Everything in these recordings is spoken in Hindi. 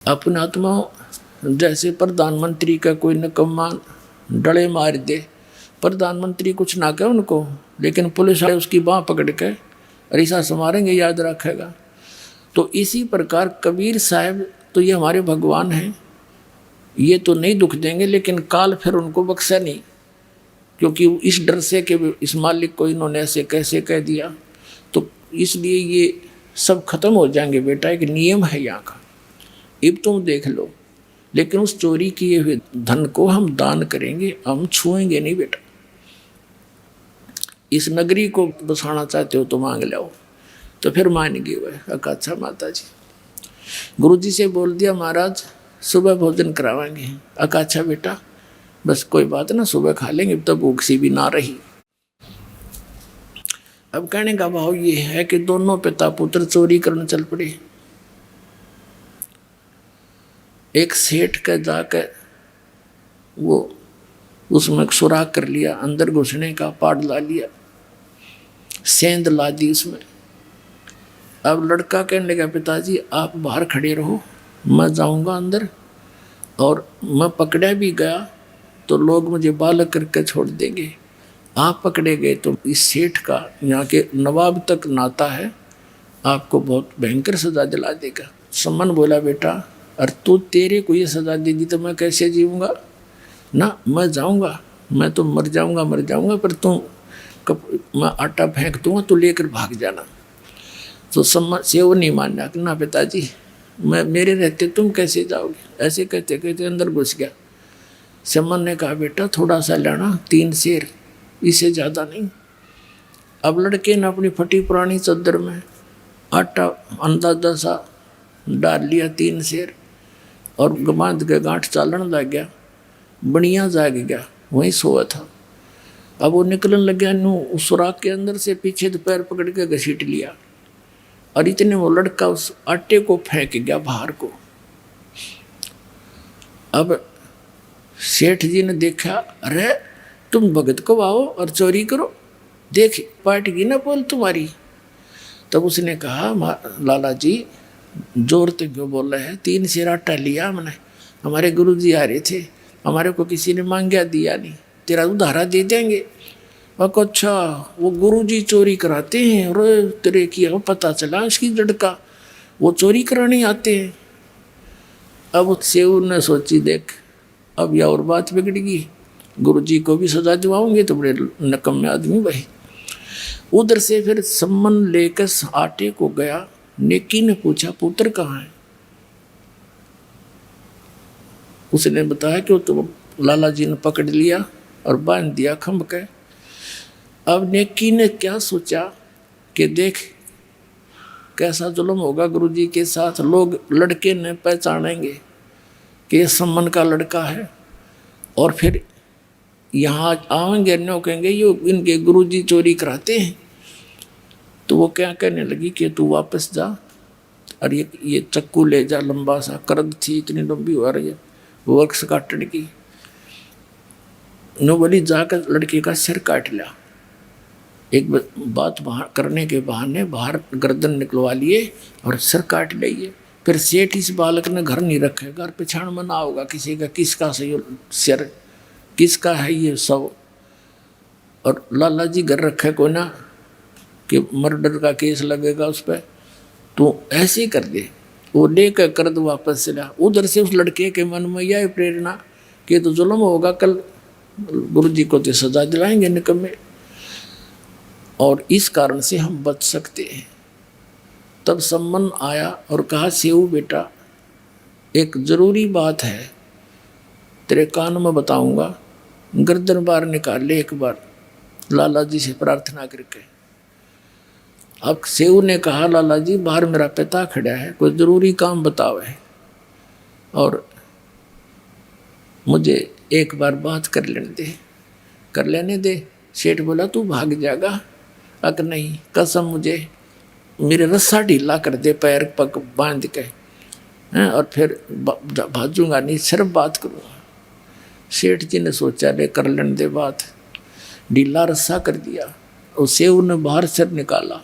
अपने आत्मा जैसे प्रधानमंत्री का कोई निकम्मा डले मार दे, प्रधानमंत्री कुछ ना कहे उनको, लेकिन पुलिस वाले उसकी बाँह पकड़ के ऐसा संवारेंगे, याद रखेगा। तो इसी प्रकार कबीर साहब तो ये हमारे भगवान हैं, ये तो नहीं दुख देंगे, लेकिन काल फिर उनको बख्शा नहीं, क्योंकि इस डर से कि इस मालिक को इन्होंने ऐसे कैसे कह दिया, तो इसलिए ये सब खत्म हो जाएंगे बेटा। एक नियम है यहाँ का, अब तुम देख लो। लेकिन उस चोरी किए हुए धन को हम दान करेंगे, हम छुएंगे नहीं बेटा। इस नगरी को बसाना चाहते हो तो मांग लो। तो फिर मान गए वह। अच्छा माता जी, गुरु जी से बोल दिया महाराज सुबह भोजन करावाएंगे। अच्छा बेटा बस कोई बात ना, सुबह खा लेंगे, तब भूख सी भी ना रही। अब कहने का भाव ये है कि दोनों पिता पुत्र चोरी करने चल पड़े। एक सेठ का जाकर वो उसमें सुराख कर लिया, अंदर घुसने का पाड़ ला लिया, सेंध ला दी उसमें। अब लड़का कहने लगा पिताजी आप बाहर खड़े रहो, मैं जाऊंगा अंदर, और मैं पकड़ा भी गया तो लोग मुझे बालक करके छोड़ देंगे, आप पकड़े गए तो इस सेठ का यहाँ के नवाब तक नाता है, आपको बहुत भयंकर सजा दिला देगा। सम्मन बोला बेटा और तू तेरे को ये सजा दे दी तो मैं कैसे जीऊँगा ना, मैं जाऊँगा, मैं तो मर जाऊँगा, पर तुम मैं आटा फेंक दूँगा तो लेकर भाग जाना। तो सम्मन से वो नहीं मानना कि ना पिताजी मैं मेरे रहते तुम कैसे जाओगे, ऐसे कहते कहते अंदर घुस गया। सम्मन ने कहा बेटा थोड़ा सा लेना, 3 सेर, इससे ज़्यादा नहीं। अब लड़के ने अपनी फटी पुरानी चद्दर में आटा अंदाजा सा डाल लिया, 3 सेर, और बांध के गांठ चालन लग गया। बढ़िया जाग गया, वहीं सोया था। अब वो निकलने लग गया, उस सुराख के अंदर से पीछे पैर पकड़ के घसीट लिया, और इतने वो लड़का उस आटे को फेंक गया बाहर को। अब सेठ जी ने देखा, अरे तुम भगत को आओ और चोरी करो, देख पाटेगी ना बोल तुम्हारी। तब उसने कहा लाला जी जोर तो क्यों बोल रहे हैं, 3 सेर आटा लिया मैंने, हमारे गुरु जी आ रहे थे, हमारे को किसी ने मांगा दिया नहीं, तेरा उधारा दे देंगे। अच्छा वो गुरुजी चोरी कराते हैं, और तेरे की पता चला इसकी जड़ का, वो चोरी कराने आते हैं। अब सेऊ ने सोची देख अब यह और बात बिगड़ेगी, गुरुजी को भी सजा दिवाओगे तो बड़े नकम्मे आदमी भाई। उधर से फिर सम्मन लेकर आटे को गया। नेकी ने पूछा पुत्र कहाँ है, उसने बताया कि वो तो लाला जी ने पकड़ लिया और बांध दिया खंभ के। अब नेकी ने क्या सोचा कि देख कैसा जुल्म होगा गुरुजी के साथ, लोग लड़के ने पहचानेंगे कि ये सम्मन का लड़का है, और फिर यहाँ आएंगे न्यो कहेंगे ये इनके गुरुजी चोरी कराते हैं। तो वो क्या कहने लगी कि तू वापस जा, और ये चक्कू ले जा, लंबा सा करद थी इतनी लंबी हो रही है वक्स काटने की। नो बोली जाकर लड़के का सिर काट लिया। एक बात बाहर करने के बहाने बाहर गर्दन निकलवा लिए और सिर काट लिए। फिर सेठ इस बालक ने घर नहीं रखे, घर पे छान मना होगा किसी का, किसका सही सिर किसका है ये सब, और लाला जी घर रखे को ना कि मर्डर का केस लगेगा उस पर, तो ऐसे कर दे। वो लेकर कर दो वापस से ला। उधर से उस लड़के के मन में यह प्रेरणा कि तो जुल्म होगा, कल गुरुजी को तो सजा दिलाएंगे निकम्मे, और इस कारण से हम बच सकते हैं। तब सम्मन आया और कहा सेऊ बेटा एक जरूरी बात है, तेरे कान में बताऊंगा, गर्दन बाहर निकाल ले एक बार लाला जी से प्रार्थना करके। अब सेऊ ने कहा लाला जी बाहर मेरा पिता खड़ा है, कोई जरूरी काम बताओ है, और मुझे एक बार बात कर लेने दे। सेठ बोला तू भाग जाएगा, अगर नहीं कसम मुझे मेरे रस्सा ढीला कर दे पैर पग बांध के हैं, और फिर भाजूंगा नहीं, सिर्फ बात करूँगा। सेठ जी ने सोचा ले कर लेने दे बात, ढीला रस्सा कर दिया, और सेऊ ने बाहर सिर निकाला।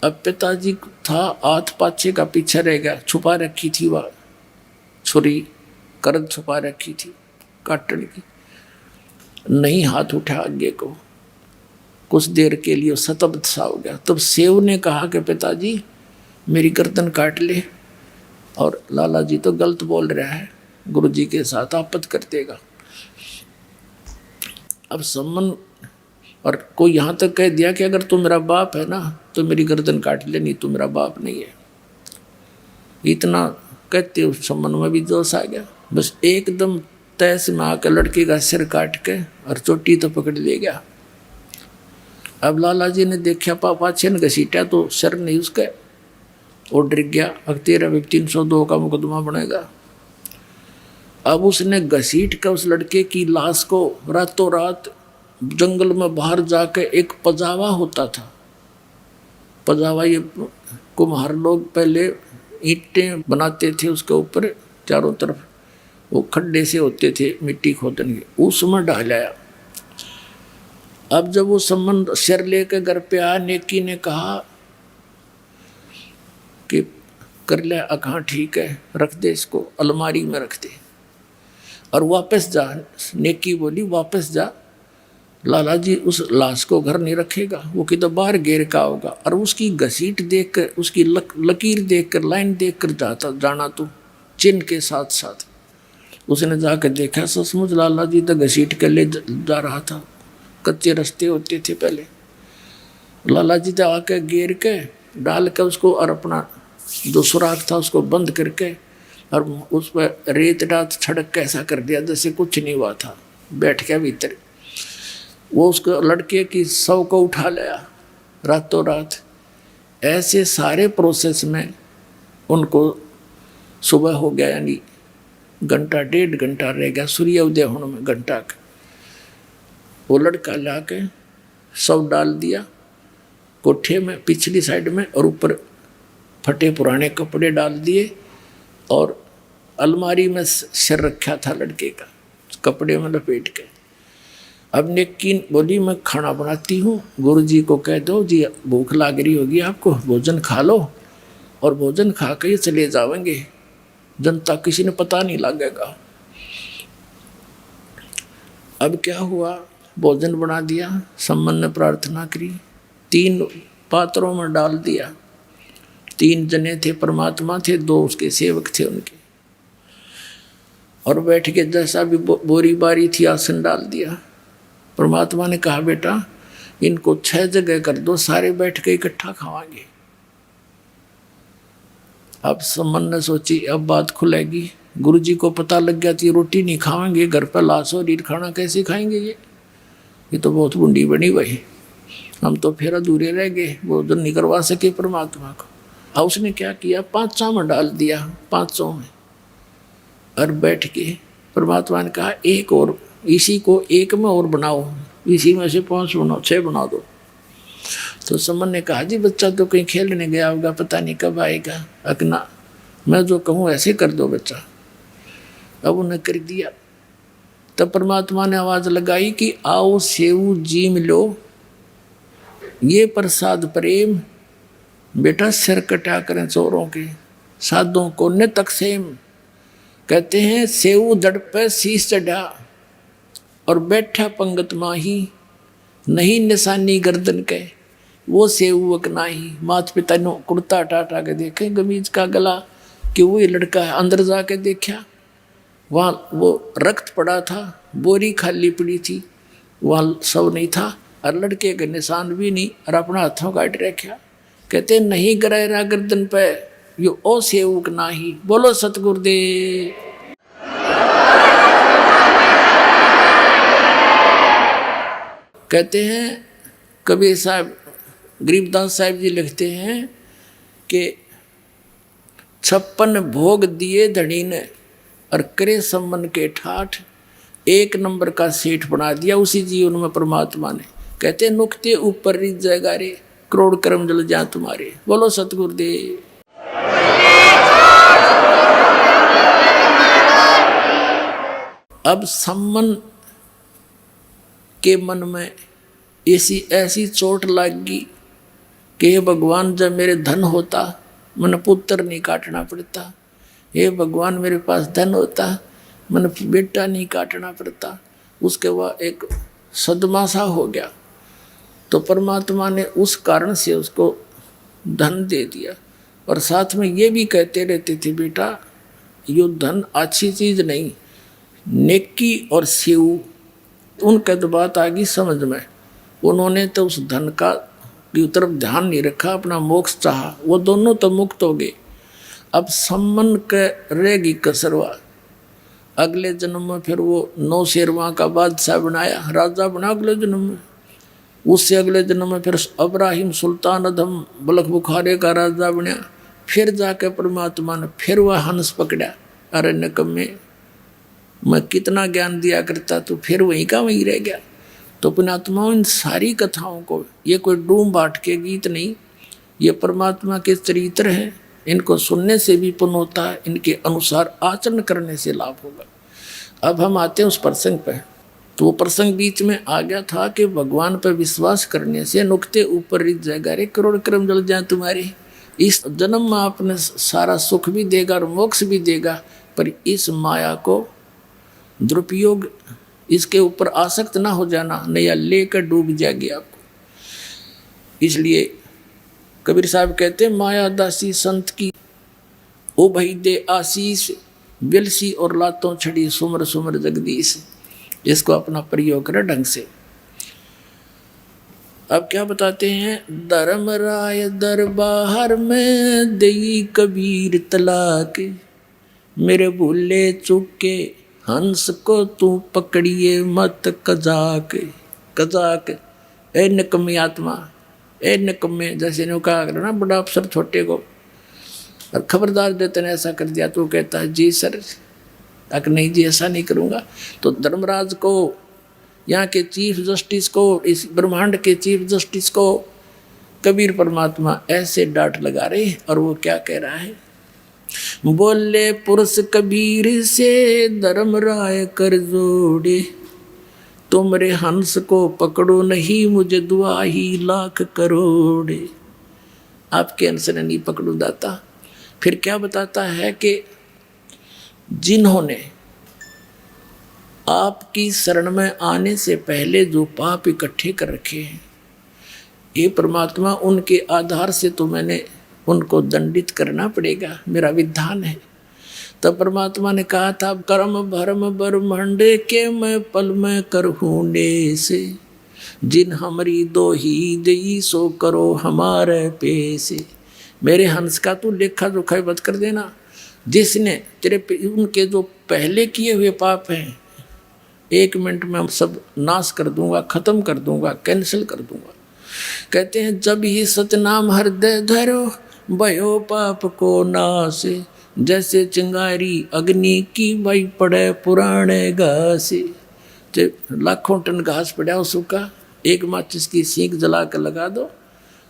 अब पिताजी था हाथ पाछे का पीछे रह गया, छुपा रखी थी वह छुरी, करद छुपा रखी थी काटने की, नहीं हाथ उठा आगे को। कुछ देर के लिए सतब्द सा हो गया। तब सेव ने कहा कि पिताजी मेरी गर्दन काट ले, और लाला जी तो गलत बोल रहा है, गुरु जी के साथ आपत्ति कर देगा। अब सम्मन और कोई यहाँ तक कह दिया कि अगर तू मेरा बाप है ना तो मेरी गर्दन काट ले, नहीं तू मेरा बाप नहीं है। इतना कहते उस सम्मन में भी जोश आ गया, बस एकदम तैस में आकर लड़के का सिर काट के और चोटी तो पकड़ ले गया। अब लाला जी ने देखा पापा छेन घसीटा तो सिर नहीं उसका, वो डर गया, अब तेरा भी 302 का मुकदमा बनेगा। अब उसने घसीट कर उस लड़के की लाश को रातों रात जंगल में बाहर जाके, एक पजावा होता था, पजावा ये कुम्हार लोग पहले ईंटें बनाते थे, उसके ऊपर चारों तरफ वो खड्डे से होते थे मिट्टी खोदने के, उसमें डालाया। अब जब वो संबंध सिर लेकर घर पे आया, नेकी ने कहा कि कर ले, कहाँ ठीक है, रख दे इसको अलमारी में रख दे और वापस जा। नेकी बोली वापस जा, लाला जी उस लाश को घर नहीं रखेगा, वो किधर बाहर घेर का होगा। और उसकी घसीट देखकर, उसकी लकीर देखकर, लाइन देखकर जाना तू चिन्ह के साथ साथ। उसने जाकर देखा, सचमुच लाला जी तो घसीट कर ले जा रहा था, कच्चे रास्ते होते थे पहले। लाला जी तो आके घेर के डाल के उसको, और अपना जो सुराख था उसको बंद करके, और उस पर रेत डात छड़क के ऐसा कर दिया जैसे कुछ नहीं हुआ था। बैठ गया भीतर, वो उसको लड़के की शव को उठा लिया रातों रात। ऐसे सारे प्रोसेस में उनको सुबह हो गया, यानी घंटा 1.5 घंटा रह गया सूर्य उदय होने में, घंटा का। वो लड़का ला के शव डाल दिया कोठे में पिछली साइड में, और ऊपर फटे पुराने कपड़े डाल दिए, और अलमारी में सिर रखा था लड़के का, कपड़े में लपेट के। अब नेकी बोली मैं खाना बनाती हूँ, गुरु जी को कह दो जी भूख लाग रही होगी आपको, भोजन खा लो, और भोजन खा के चले जाएंगे, जनता किसी ने पता नहीं लगेगा। अब क्या हुआ, भोजन बना दिया, सम्मन ने प्रार्थना करी, 3 पात्रों में डाल दिया। 3 जने थे, परमात्मा थे, 2 उसके सेवक थे उनके, और बैठ के जैसा भी बोरी बारी थी आसन डाल दिया। परमात्मा ने कहा बेटा इनको 6 जगह कर दो, सारे बैठ के इकट्ठा खावांगे। अब सम्मन ने सोची अब बात खुलेगी, गुरु जी को पता लग गया कि रोटी नहीं खाएंगे, घर पर लाश और खाना कैसे खाएंगे, ये तो बहुत बुंडी बनी भाई, हम तो फिर अधूरे रह गए, भोजन नहीं करवा सके परमात्मा को। अब उसने क्या किया, 5 में डाल दिया, 5 में, और बैठ के परमात्मा ने कहा एक और, इसी को 1 में और बनाओ, इसी में से 5 बनाओ, 6 बना दो। तो सम्मन ने कहा जी बच्चा तो कहीं खेलने गया होगा, पता नहीं कब आएगा, अकना मैं जो कहूँ ऐसे कर दो बच्चा। अब उन्हें कर दिया। तब परमात्मा ने आवाज लगाई कि आओ सेऊ जीम लो, ये प्रसाद प्रेम, बेटा सिर कटा करें चोरों के, साधों को न तकसेम। कहते हैं सेऊ दड़ पे शीश चढ़ा और बैठा पंगत माही, नहीं निशानी गर्दन के वो सेवक नाही। माता पिता ने कुर्ता टाटा के देखे गमीज का गला कि वो ये लड़का है, अंदर जाके देखा वहाँ वो रक्त पड़ा था, बोरी खाली पड़ी थी, वहाँ सब नहीं था, और लड़के के निशान भी नहीं, और अपना हाथों काट रखा। कहते नहीं गरायरा गर्दन पे यो ओ सेवक नाही। बोलो सतगुरुदेव। कहते हैं कबीर साहब, गरीबदास साहब जी लिखते हैं कि 56 भोग दिए धनी ने और करे सम्मन के ठाठ, 1 नंबर का सेठ बना दिया उसी जीवन में परमात्मा ने। कहते नुक्ते ऊपर रिझ जाएगा रे, करोड़ कर्म जल जा तुम्हारे। बोलो सतगुरुदेव। अब सम्मन के मन में ऐसी चोट लग गई कि हे भगवान, जब मेरे धन होता मन पुत्र नहीं काटना पड़ता, हे भगवान मेरे पास धन होता मन बेटा नहीं काटना पड़ता। उसके बाद एक सदमा सा हो गया, तो परमात्मा ने उस कारण से उसको धन दे दिया। और साथ में ये भी कहते रहते थे, बेटा यो धन अच्छी चीज़ नहीं, नेकी और शिव, उनका तो बात आ गई समझ में। उन्होंने तो उस धन का की तरफ ध्यान नहीं रखा, अपना मोक्ष चाहा, वो दोनों तो मुक्त हो गए। अब सम्मन के रहेगी कसरवा, अगले जन्म में फिर वो 9 शेरवा का बादशाह बनाया, राजा बना अगले जन्म में। उससे अगले जन्म में फिर अब्राहिम सुल्तान अधम बलख बुखारे का राजा बना। फिर जाके परमात्मा ने फिर वह हंस पकड़ा, अरे निकम्मे, मैं कितना ज्ञान दिया करता, तो फिर वहीं का वहीं रह गया। तो पुण्यात्माओं, इन सारी कथाओं को, ये कोई डूम बाट के गीत नहीं, ये परमात्मा के चरित्र हैं। इनको सुनने से भी पुण्य होता है, इनके अनुसार आचरण करने से लाभ होगा। अब हम आते हैं उस प्रसंग पर। तो वो प्रसंग बीच में आ गया था कि भगवान पर विश्वास करने से नुक्ते ऊपर रिझ जाएगा, रे करोड़ कर्म जल जाए तुम्हारे। इस जन्म में आपने सारा सुख भी देगा और मोक्ष भी देगा, पर इस माया को दुरुपयोग, इसके ऊपर आसक्त ना हो जाना, नया लेकर डूब जाएगी आपको। इसलिए कबीर साहब कहते हैं, माया दासी संत की ओ भाई दे आशीष, बिलसी और लातों छड़ी सुमर सुमर जगदीश। इसको अपना प्रयोग करे ढंग से। अब क्या बताते हैं, धर्मराय दरबार में दई कबीर तलाक, मेरे भूले चुके हंस को तू पकड़िए मत कजाक। कजाक, ए निकम्मी आत्मा, ए निकम्मे, जैसे ने कहा ना बड़ा अफसर छोटे को, और खबरदार देते ने ऐसा कर दिया, तो कहता है जी सर, अक नहीं जी ऐसा नहीं करूँगा। तो धर्मराज को, यहाँ के चीफ जस्टिस को, इस ब्रह्मांड के चीफ जस्टिस को कबीर परमात्मा ऐसे डांट लगा रहे। और वो क्या कह रहा है, बोले पुरुष कबीर से धर्मराय कर जोड़े, तुमरे हंस को पकड़ो नहीं मुझे दुआ ही लाख करोड़े। आपके हंस ने नहीं पकड़ो दाता। फिर क्या बताता है कि जिन्होंने आपकी शरण में आने से पहले जो पाप इकट्ठे कर रखे हैं, ये परमात्मा उनके आधार से तो मैंने उनको दंडित करना पड़ेगा, मेरा विधान है। तब परमात्मा ने कहा था, कर्म भरम ब्रह्मांड के मैं पल में करहूँ से, जिन हमारी दो ही दई सो करो हमारे पैसे। मेरे हंस का तू लेखा जोखा मत कर देना, जिसने तेरे उनके जो पहले किए हुए पाप हैं 1 मिनट में हम सब नाश कर दूंगा, खत्म कर दूंगा, कैंसिल कर दूंगा। कहते हैं, जब ही सतनाम हृदय धरो भयो पाप को नाश, जैसे चिंगारी अग्नि की भाई पड़े पुराने घास। जब लाखों टन घास पड़ा हो सूखा, एक माचिस की सीख जला कर लगा दो,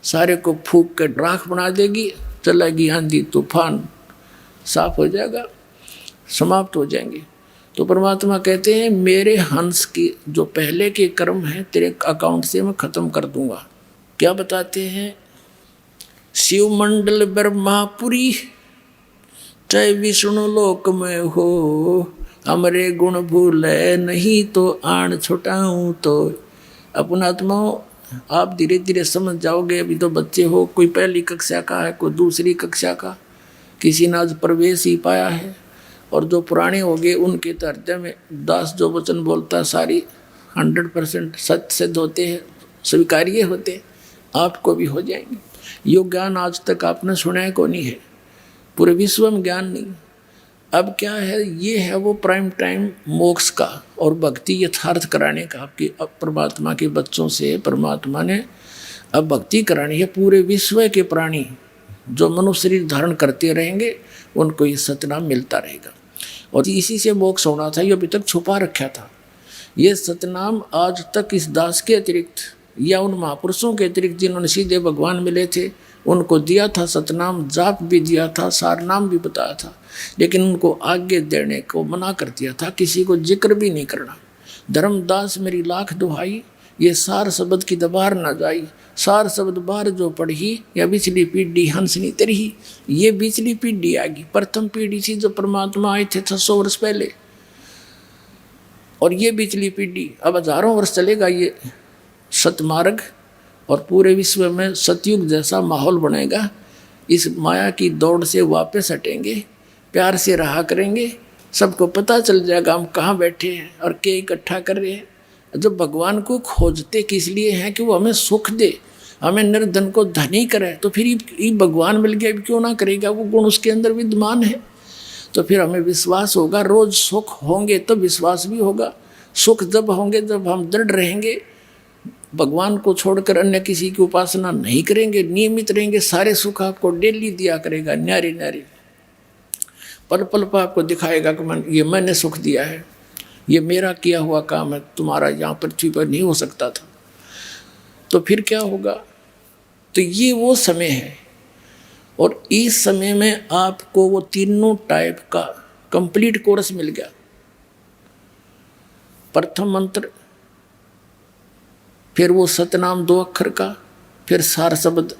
सारे को फूक कर राख बना देगी, चलेगी आंधी तूफान, साफ हो जाएगा, समाप्त हो जाएंगे। तो परमात्मा कहते हैं, मेरे हंस की जो पहले के कर्म हैं तेरे अकाउंट से मैं खत्म कर दूंगा। क्या बताते हैं, शिव मंडल ब्रह्मापुरी चाहे विष्णु लोक में हो, हमरे गुण भूले नहीं तो आन छुटाऊं तो। अपना आत्माओं, आप धीरे धीरे समझ जाओगे। अभी तो बच्चे हो, कोई पहली कक्षा का है, कोई दूसरी कक्षा का, किसी ने आज प्रवेश ही पाया है। और जो पुराने हो गए उनके तो हृदय में दास जो वचन बोलता है सारी 100% सच सिद्ध होते हैं, स्वीकार्य होते हैं, आपको भी हो जाएंगे। यो ज्ञान आज तक आपने सुना है को नहीं है, पूरे विश्व में ज्ञान नहीं। अब क्या है, ये है वो प्राइम टाइम मोक्ष का और भक्ति यथार्थ कराने का। आपकी परमात्मा के बच्चों से परमात्मा ने अब भक्ति करानी है। पूरे विश्व के प्राणी जो मनुष्य शरीर धारण करते रहेंगे उनको ये सतनाम मिलता रहेगा, और इसी से मोक्ष होना था। ये अभी तक छुपा रखा था। ये सतनाम आज तक इस दास के अतिरिक्त या उन महापुरुषों के अतिरिक्त जिन्होंने सीधे भगवान मिले थे उनको दिया था सतनाम, जाप भी दिया था, सारनाम भी बताया था, लेकिन उनको आगे देने को मना कर दिया था, किसी को जिक्र भी नहीं करना। धर्मदास मेरी लाख दुहाई, ये सार शब्द की दबार ना जाई, सार शब्द बार जो पढ़ी या बिचली पीढ़ी हंसनी तरही, ये बिचली पीढ़ी आ गई। प्रथम पीढ़ी थी जो परमात्मा आए थे 600 वर्ष पहले, और ये बिचली पीढ़ी अब हजारों वर्ष चलेगा ये सतमार्ग, और पूरे विश्व में सतयुग जैसा माहौल बनेगा। इस माया की दौड़ से वापस हटेंगे, प्यार से रहा करेंगे, सबको पता चल जाएगा हम कहाँ बैठे हैं और क्या इकट्ठा कर रहे हैं। जो भगवान को खोजते किस लिए हैं कि वो हमें सुख दे, हमें निर्धन को धनी करे, तो फिर ये भगवान मिल गया क्यों ना करेगा, वो गुण उसके अंदर विद्यमान है। तो फिर हमें विश्वास होगा, रोज सुख होंगे तो विश्वास भी होगा। सुख जब होंगे जब हम दृढ़ रहेंगे, भगवान को छोड़कर अन्य किसी की उपासना नहीं करेंगे, नियमित रहेंगे, सारे सुख आपको डेली दिया करेगा, न्यारे न्यारे पल पल पर आपको दिखाएगा कि ये मैंने सुख दिया है, ये मेरा किया हुआ काम है, तुम्हारा यहाँ पृथ्वी पर नहीं हो सकता था। तो फिर क्या होगा, तो ये वो समय है, और इस समय में आपको वो तीनों टाइप का कंप्लीट कोर्स मिल गया। प्रथम मंत्र, फिर वो सतनाम 2 अक्षर का, फिर सार शब्द,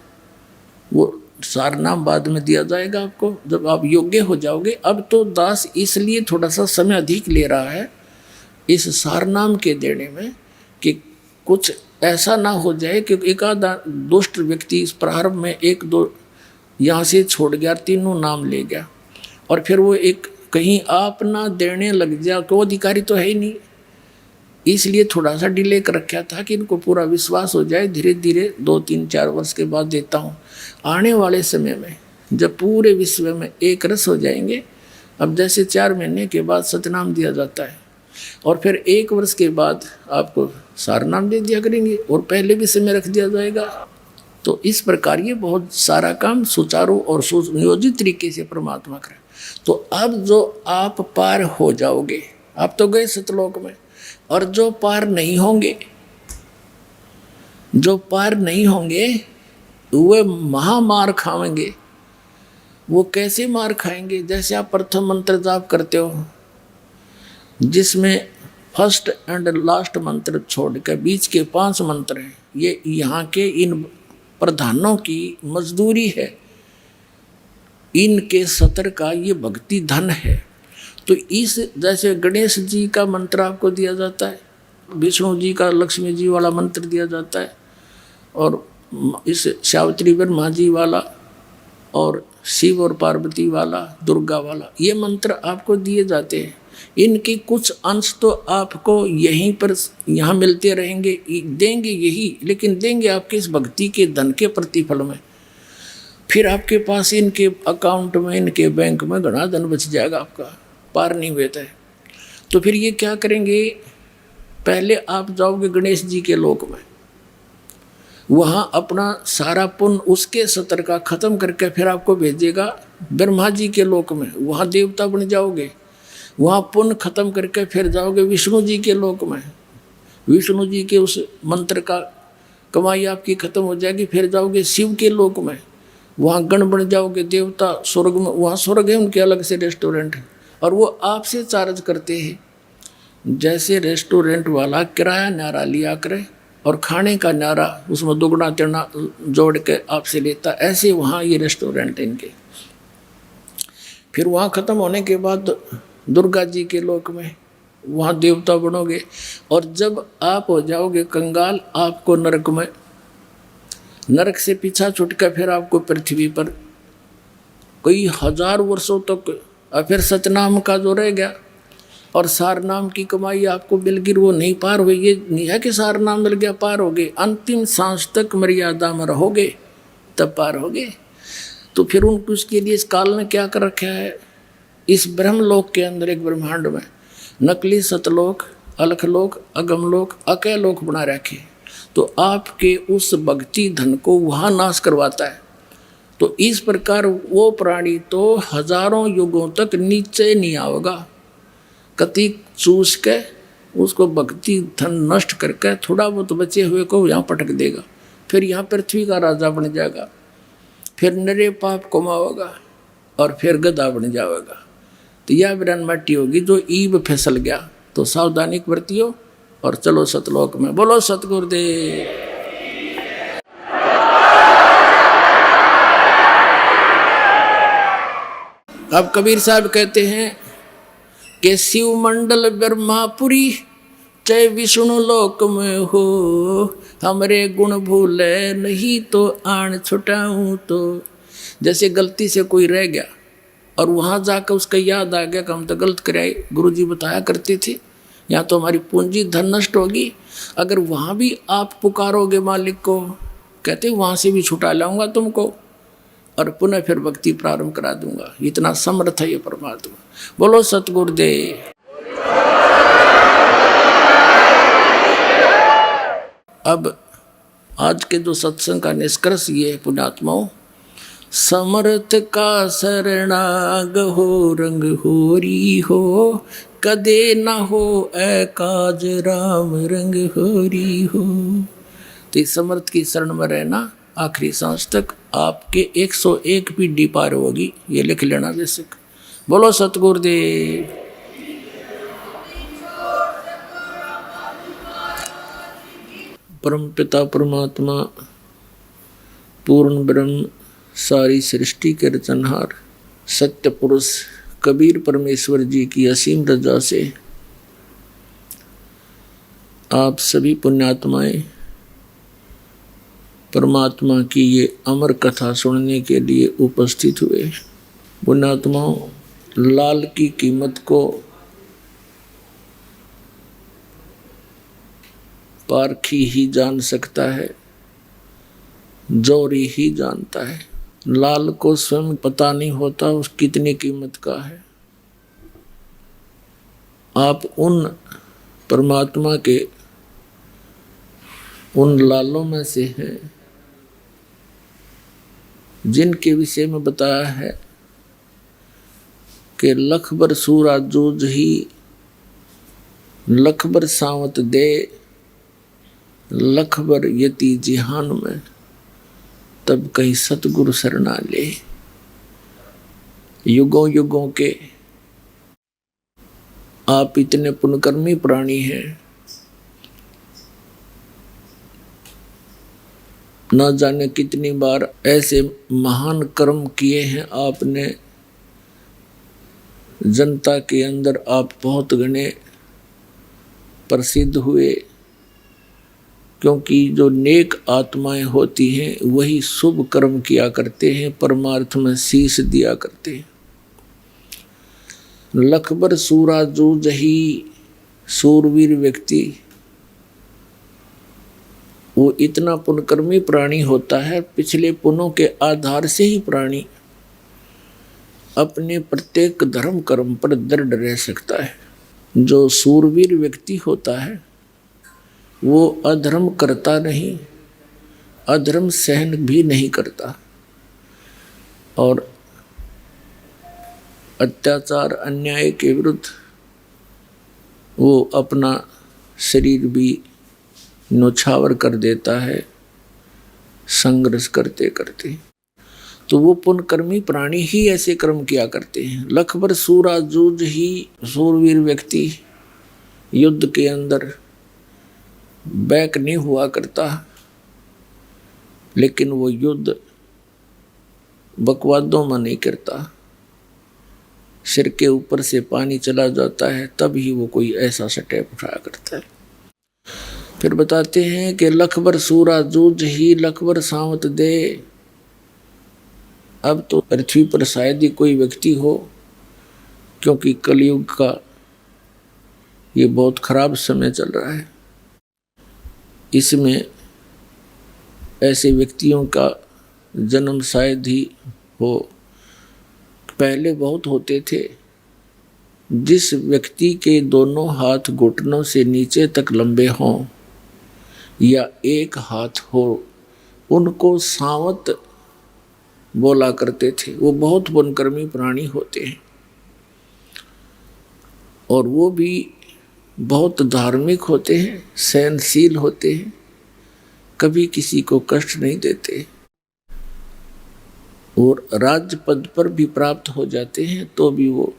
वो सार नाम बाद में दिया जाएगा आपको जब आप योग्य हो जाओगे। अब तो दास इसलिए थोड़ा सा समय अधिक ले रहा है इस सार नाम के देने में कि कुछ ऐसा ना हो जाए कि एक आधा दुष्ट व्यक्ति इस प्रारंभ में 1-2 यहाँ से छोड़ गया, तीनों नाम ले गया, और फिर वो एक कहीं आप ना देने लग जाए, कोई अधिकारी तो है ही नहीं, इसलिए थोड़ा सा डिले कर रखा था कि इनको पूरा विश्वास हो जाए। धीरे धीरे 2-3-4 वर्ष के बाद देता हूँ। आने वाले समय में जब पूरे विश्व में एक रस हो जाएंगे, अब जैसे 4 महीने के बाद सतनाम दिया जाता है, और फिर 1 वर्ष के बाद आपको सार नाम दे दिया करेंगे, और पहले विषय में रख दिया जाएगा। तो इस प्रकार ये बहुत सारा काम सुचारू और सुनियोजित तरीके से परमात्मा करे। तो अब जो आप पार हो जाओगे, आप तो गए सतलोक में, और जो पार नहीं होंगे, जो पार नहीं होंगे वे महामार खाएंगे। वो कैसे मार खाएंगे, जैसे आप प्रथम मंत्र जाप करते हो जिसमें फर्स्ट एंड लास्ट मंत्र छोड़ कर बीच के 5 मंत्र हैं, ये यहाँ के इन प्रधानों की मजदूरी है, इनके सतर का ये भक्ति धन है। तो इस जैसे गणेश जी का मंत्र आपको दिया जाता है, विष्णु जी का लक्ष्मी जी वाला मंत्र दिया जाता है, और इस सावित्री ब्रह्मा जी वाला, और शिव और पार्वती वाला, दुर्गा वाला, ये मंत्र आपको दिए जाते हैं। इनके कुछ अंश तो आपको यहीं पर यहाँ मिलते रहेंगे, देंगे यही, लेकिन देंगे आपके इस भक्ति के धन के प्रतिफल में। फिर आपके पास इनके अकाउंट में, इनके बैंक में घना धन बच जाएगा, आपका पार नहीं होता है। तो फिर ये क्या करेंगे, पहले आप जाओगे गणेश जी के लोक में, वहाँ अपना सारा पुण्य उसके सतर का खत्म करके फिर आपको भेजेगा ब्रह्मा जी के लोक में, वहाँ देवता बन जाओगे। वहाँ पुण्य खत्म करके फिर जाओगे विष्णु जी के लोक में, विष्णु जी के उस मंत्र का कमाई आपकी खत्म हो जाएगी। फिर जाओगे शिव के लोक में, वहाँ गण बन जाओगे देवता। स्वर्ग में, वहाँ स्वर्ग है, उनके अलग से रेस्टोरेंट है, और वो आपसे चार्ज करते हैं। जैसे रेस्टोरेंट वाला किराया न्यारा लिया करे और खाने का न्यारा उसमें दुगना तिगुना जोड़ के आपसे लेता, ऐसे वहाँ ये रेस्टोरेंट है इनके। फिर वहाँ ख़त्म होने के बाद दुर्गा जी के लोक में, वहाँ देवता बनोगे, और जब आप हो जाओगे कंगाल, आपको नरक में, नरक से पीछा छुटकर फिर आपको पृथ्वी पर कई 1000 वर्षों तक, और फिर सतनाम का जो रह गया और सार नाम की कमाई आपको मिल गई, वो नहीं पार हुई। ये नहीं है कि सार नाम मिल गया पार हो गए, अंतिम सांस तक मर्यादा में रहोगे तब पार होगे। तो फिर उनको उसके लिए इस काल ने क्या कर रखा है, इस ब्रह्मलोक के अंदर एक ब्रह्मांड में नकली सतलोक, अलखलोक, अगमलोक, अकैलोक बना रखे। तो आपके उस भक्ति धन को वहाँ नाश करवाता है। तो इस प्रकार वो प्राणी तो हजारों युगों तक नीचे नहीं आएगा, कति चूस के उसको भक्ति धन नष्ट करके थोड़ा बहुत बचे हुए को यहाँ पटक देगा। फिर यहाँ पृथ्वी का राजा बन जाएगा, फिर नरे पाप कमाओगा, और फिर गधा बन जाएगा। तो यह विरान माटी होगी जो ईब फिसल गया। तो सावधानी बरतियो, और चलो सतलोक में। बोलो सतगुरुदेव। अब कबीर साहब कहते हैं कि शिव मंडल ब्रह्मापुरी चाहे विष्णु लोक में हो, हमरे गुण भूले नहीं तो आन छुटाऊं तो। जैसे गलती से कोई रह गया और वहां जाकर उसका याद आ गया कि हम तो गलत कराए, गुरुजी बताया करते थे, या तो हमारी पूंजी धन नष्ट होगी। अगर वहां भी आप पुकारोगे मालिक को, कहते वहां से भी छुटा लाऊंगा तुमको और पुनः फिर भक्ति प्रारंभ करा दूंगा। इतना समर्थ है ये परमात्मा। बोलो सतगुरुदेव। अब आज के जो सत्संग का निष्कर्ष ये है पुण्यात्माओं, समर्थ का शरणाग हो रंग होरी हो, कदे न हो एकाज राम रंग होरी हो। तो इस समर्थ की शरण में रहना आखिरी सांस तक आपके 101 पीढ़ी पार होगी, ये लिख लेना बेशक। बोलो सतगुरुदेव। परम पिता परमात्मा पूर्ण ब्रह्म सारी सृष्टि के रचनहार सत्य पुरुष कबीर परमेश्वर जी की असीम रजा से आप सभी पुण्यात्माएं परमात्मा की ये अमर कथा सुनने के लिए उपस्थित हुए। पुण्यात्माओं, लाल की कीमत को पारखी ही जान सकता है, जोरी ही जानता है। लाल को स्वयं पता नहीं होता उस कितनी कीमत का है। आप उन परमात्मा के उन लालों में से हैं जिनके विषय में बताया है कि लख बर सूरा जूझ ही लख बर सावत दे, लख बर यति जिहान में तब कहीं सतगुरु शरणा ले। युगों युगों के आप इतने पुण्यकर्मी प्राणी हैं, न जाने कितनी बार ऐसे महान कर्म किए हैं आपने, जनता के अंदर आप बहुत घने प्रसिद्ध हुए, क्योंकि जो नेक आत्माएं होती हैं वही शुभ कर्म किया करते हैं, परमार्थ में शीश दिया करते हैं। लखबर सूरा जूझ ही, सूरवीर व्यक्ति वो इतना पुण्यकर्मी प्राणी होता है, पिछले पुण्यों के आधार से ही प्राणी अपने प्रत्येक धर्म कर्म पर दृढ़ रह सकता है। जो सूरवीर व्यक्ति होता है वो अधर्म करता नहीं, अधर्म सहन भी नहीं करता और अत्याचार अन्याय के विरुद्ध वो अपना शरीर भी न्योछावर कर देता है संघर्ष करते करते। तो वो पुण्यकर्मी प्राणी ही ऐसे कर्म किया करते हैं। लखबर सूरा जूझ ही, सूरवीर व्यक्ति युद्ध के अंदर बैक नहीं हुआ करता, लेकिन वो युद्ध बकवादों में नहीं करता। सिर के ऊपर से पानी चला जाता है तब ही वो कोई ऐसा स्टेप उठाया करता है। फिर बताते हैं कि लखबर सूरा जूझ ही लखबर सावत दे। अब तो पृथ्वी पर शायद ही कोई व्यक्ति हो, क्योंकि कलयुग का ये बहुत खराब समय चल रहा है, इसमें ऐसे व्यक्तियों का जन्म शायद ही हो। पहले बहुत होते थे, जिस व्यक्ति के दोनों हाथ घुटनों से नीचे तक लंबे हों या एक हाथ हो, उनको सावत बोला करते थे। वो बहुत पुण्यकर्मी प्राणी होते हैं और वो भी बहुत धार्मिक होते हैं, सहनशील होते हैं, कभी किसी को कष्ट नहीं देते और राज्य पद पर भी प्राप्त हो जाते हैं तो भी वो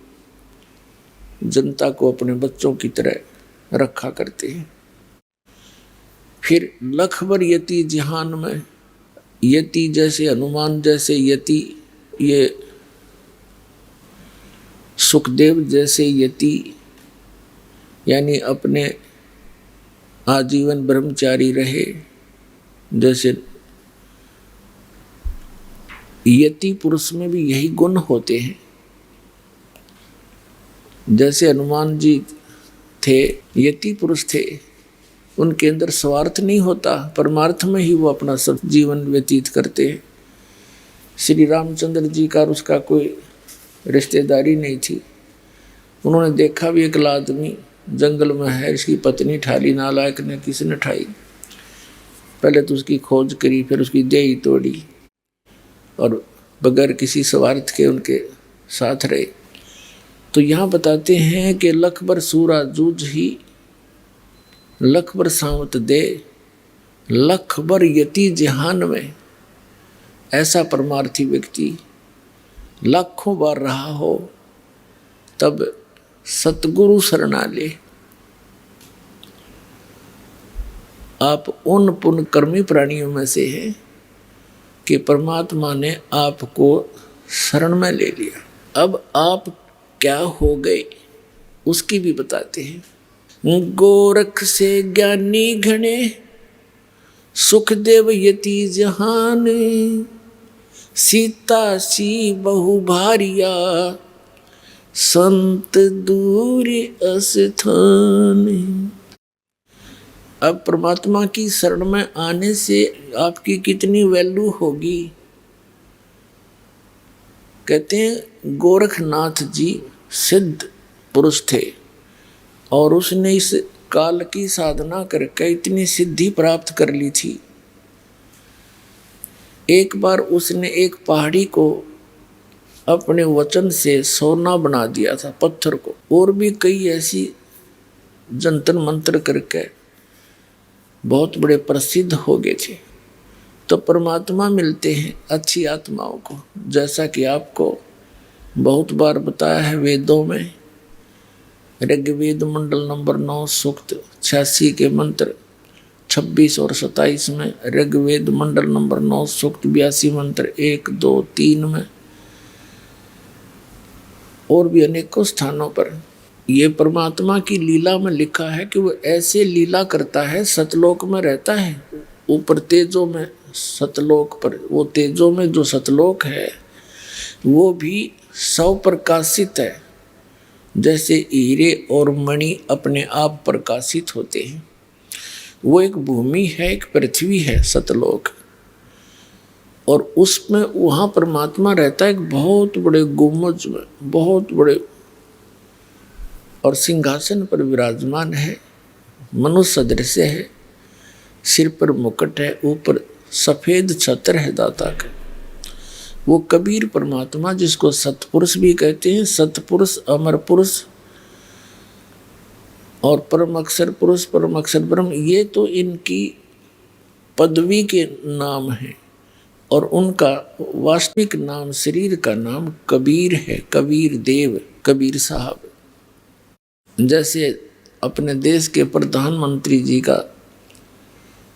जनता को अपने बच्चों की तरह रखा करते हैं। फिर लखबर यति जहान में, यति जैसे हनुमान जैसे यति, ये सुखदेव जैसे यति, यानी अपने आजीवन ब्रह्मचारी रहे, जैसे यति पुरुष में भी यही गुण होते हैं। जैसे हनुमान जी थे, यति पुरुष थे, उनके अंदर स्वार्थ नहीं होता, परमार्थ में ही वो अपना सब जीवन व्यतीत करते हैं। श्री रामचंद्र जी का उसका कोई रिश्तेदारी नहीं थी। उन्होंने देखा भी एक आदमी जंगल में है, इसकी पत्नी ठाली, नालायक ने किसने ठाई, पहले तो उसकी खोज करी, फिर उसकी देही तोड़ी और बगैर किसी स्वार्थ के उनके साथ रहे। तो यहाँ बताते हैं कि लखबर सूरा जूझ ही, लखबर सावत दे, लखबर यति जहान में। ऐसा परमार्थी व्यक्ति लाखों बार रहा हो तब सतगुरु शरणा ले। आप उन पुण्य कर्मी प्राणियों में से हैं कि परमात्मा ने आपको शरण में ले लिया। अब आप क्या हो गए उसकी भी बताते हैं। गोरख से ज्ञानी घने, सुखदेव यति जहान, सीता सी बहु भारिया, संत दूर अस्थान। अब परमात्मा की शरण में आने से आपकी कितनी वैल्यू होगी। कहते हैं गोरखनाथ जी सिद्ध पुरुष थे और उसने इस काल की साधना करके इतनी सिद्धि प्राप्त कर ली थी। एक बार उसने एक पहाड़ी को अपने वचन से सोना बना दिया था, पत्थर को, और भी कई ऐसी जंतर मंत्र करके बहुत बड़े प्रसिद्ध हो गए थे। तो परमात्मा मिलते हैं अच्छी आत्माओं को, जैसा कि आपको बहुत बार बताया है वेदों में। ऋग्वेद मंडल नंबर 9 सूक्त 86 के मंत्र 26 और 27 में, ऋग्वेद मंडल नंबर 9 सूक्त 82 मंत्र 1, 2, 3 में, और भी अनेकों स्थानों पर ये परमात्मा की लीला में लिखा है कि वो ऐसे लीला करता है। सतलोक में रहता है, ऊपर तेजों में, सतलोक पर, वो तेजों में जो सतलोक है वो भी सौ प्रकाशित है, जैसे हीरे और मणि अपने आप प्रकाशित होते हैं। वो एक भूमि है, एक पृथ्वी है सतलोक, और उसमें वहाँ परमात्मा रहता है एक बहुत बड़े गुम्बज में, बहुत बड़े, और सिंहासन पर विराजमान है, मनुष्य सदृश है, सिर पर मुकुट है, ऊपर सफेद छत्र है दाता का। वो कबीर परमात्मा जिसको सतपुरुष भी कहते हैं, सतपुरुष, अमर पुरुष और परम अक्षर पुरुष, परम अक्षर ब्रह्म, ये तो इनकी पदवी के नाम हैं और उनका वास्तविक नाम, शरीर का नाम कबीर है, कबीर देव, कबीर साहब। जैसे अपने देश के प्रधानमंत्री जी का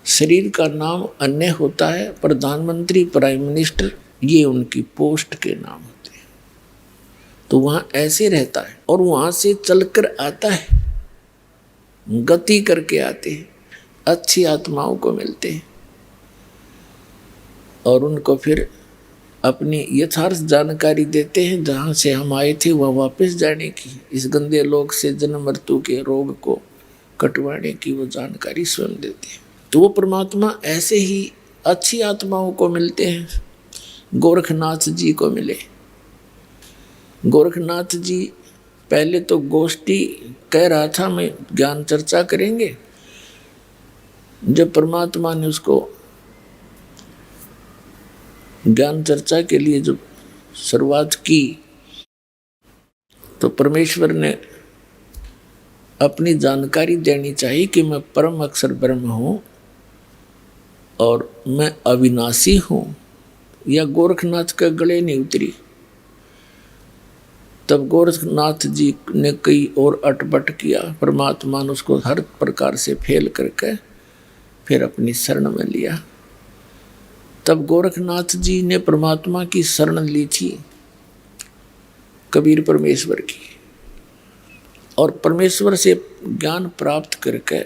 शरीर का नाम अन्य होता है, प्रधानमंत्री, प्राइम मिनिस्टर, ये उनकी पोस्ट के नाम होते हैं। तो वहाँ ऐसे रहता है और वहाँ से चलकर आता है, गति करके आते हैं, अच्छी आत्माओं को मिलते हैं और उनको फिर अपनी यथार्थ जानकारी देते हैं, जहाँ से हम आए थे वह वापस जाने की, इस गंदे लोक से जन्म मृत्यु के रोग को कटवाने की वो जानकारी स्वयं देते हैं। तो वो परमात्मा ऐसे ही अच्छी आत्माओं को मिलते हैं। गोरखनाथ जी को मिले। गोरखनाथ जी पहले तो गोष्ठी कह रहा था, मैं ज्ञान चर्चा करेंगे। जब परमात्मा ने उसको ज्ञान चर्चा के लिए जब शुरुआत की तो परमेश्वर ने अपनी जानकारी देनी चाहिए कि मैं परम अक्षर ब्रह्म हूँ और मैं अविनाशी हूँ, या गोरखनाथ का गले नहीं उतरी। तब गोरखनाथ जी ने कई और अटपट किया, परमात्मा ने उसको हर प्रकार से फेल करके फिर अपनी शरण में लिया। तब गोरखनाथ जी ने परमात्मा की शरण ली थी, कबीर परमेश्वर की, और परमेश्वर से ज्ञान प्राप्त करके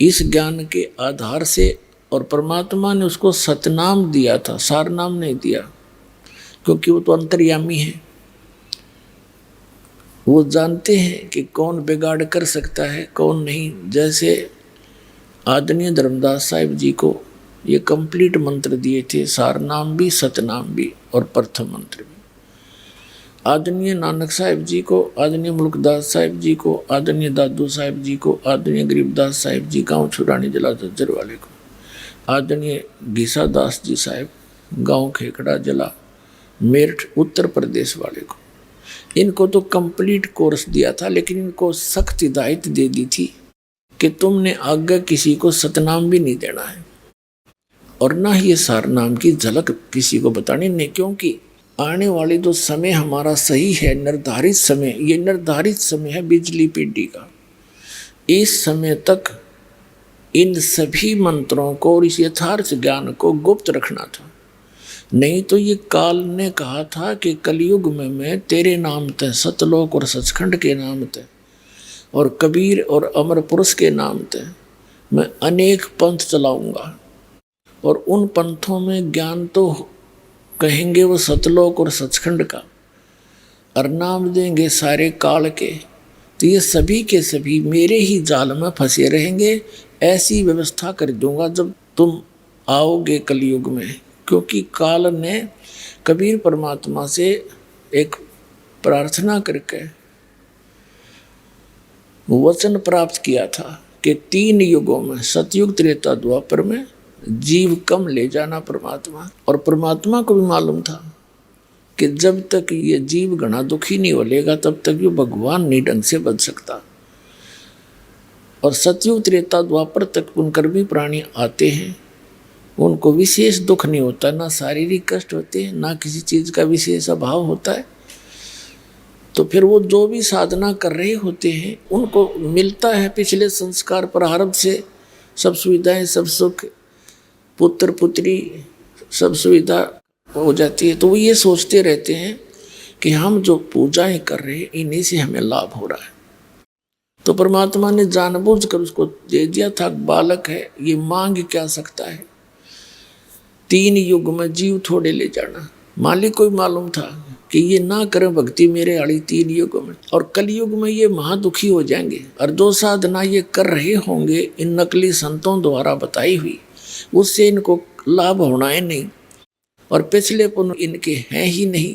इस ज्ञान के आधार से, और परमात्मा ने उसको सतनाम दिया था, सार नाम नहीं दिया, क्योंकि वो तो अंतर्यामी है। वो जानते हैं कि कौन बिगाड़ कर सकता है कौन नहीं। जैसे आदरणीय धर्मदास साहिब जी को ये कंप्लीट मंत्र दिए थे, सार नाम भी, सतनाम भी और प्रथम मंत्र भी। आदरणीय नानक साहिब जी को, आदरणीय मुल्कदास साहिब जी को, आदरणीय दादू साहिब जी को, आदरणीय गरीबदास साहिब जी गांव छुरानी जिला झज्जर वाले को, आदरणीय घीसा दास जी साहिब गांव खेकड़ा जिला मेरठ उत्तर प्रदेश वाले को, इनको तो कंप्लीट कोर्स दिया था, लेकिन इनको सख्त हिदायत दे दी थी कि तुमने आगे किसी को सतनाम भी नहीं देना है और ना ही ये सार नाम की झलक किसी को बतानी नहीं, क्योंकि आने वाले जो समय हमारा सही है, निर्धारित समय, ये निर्धारित समय है बिजली पीढ़ी का। इस समय तक इन सभी मंत्रों को और इस यथार्थ ज्ञान को गुप्त रखना था। नहीं तो ये काल ने कहा था कि कलयुग में मैं तेरे नाम ते, सतलोक और सचखंड के नाम ते, और कबीर और अमर पुरुष के नाम ते मैं अनेक पंथ चलाऊंगा, और उन पंथों में ज्ञान तो कहेंगे वो सतलोक और सचखंड का, और नाम देंगे सारे काल के, तो ये सभी के सभी मेरे ही जाल में फंसे रहेंगे। ऐसी व्यवस्था कर दूंगा जब तुम आओगे कलयुग में, क्योंकि काल ने कबीर परमात्मा से एक प्रार्थना करके वचन प्राप्त किया था कि 3 युगों में, सतयुग त्रेता द्वापर में, जीव कम ले जाना परमात्मा। और परमात्मा को भी मालूम था कि जब तक ये जीव घना दुखी नहीं होलेगा तब तक ये भगवान नहीं ढंग से बच सकता। और सतयुग त्रेता द्वापर तक कुंकर्मी प्राणी आते हैं, उनको विशेष दुख नहीं होता, ना शारीरिक कष्ट होते हैं, ना किसी चीज़ का विशेष अभाव होता है। तो फिर वो जो भी साधना कर रहे होते हैं उनको मिलता है पिछले संस्कार प्रारब्ध से सब सुविधाएं, सब सुख, पुत्र पुत्री, सब सुविधा हो जाती है। तो वो ये सोचते रहते हैं कि हम जो पूजाएं कर रहे हैं इन्हीं से हमें लाभ हो रहा है। तो परमात्मा ने जानबूझकर उसको दे दिया था, बालक है, ये मांग क्या सकता है। 3 युग में जीव थोड़े ले जाना, मालिक को भी मालूम था कि ये ना करें भक्ति मेरे आड़ी 3 युग में, और कलयुग में ये महादुखी हो जाएंगे। और जो साधना ये कर रहे होंगे इन नकली संतों द्वारा बताई हुई, उससे इनको लाभ होना है नहीं, और पिछले पुण्य इनके हैं ही नहीं,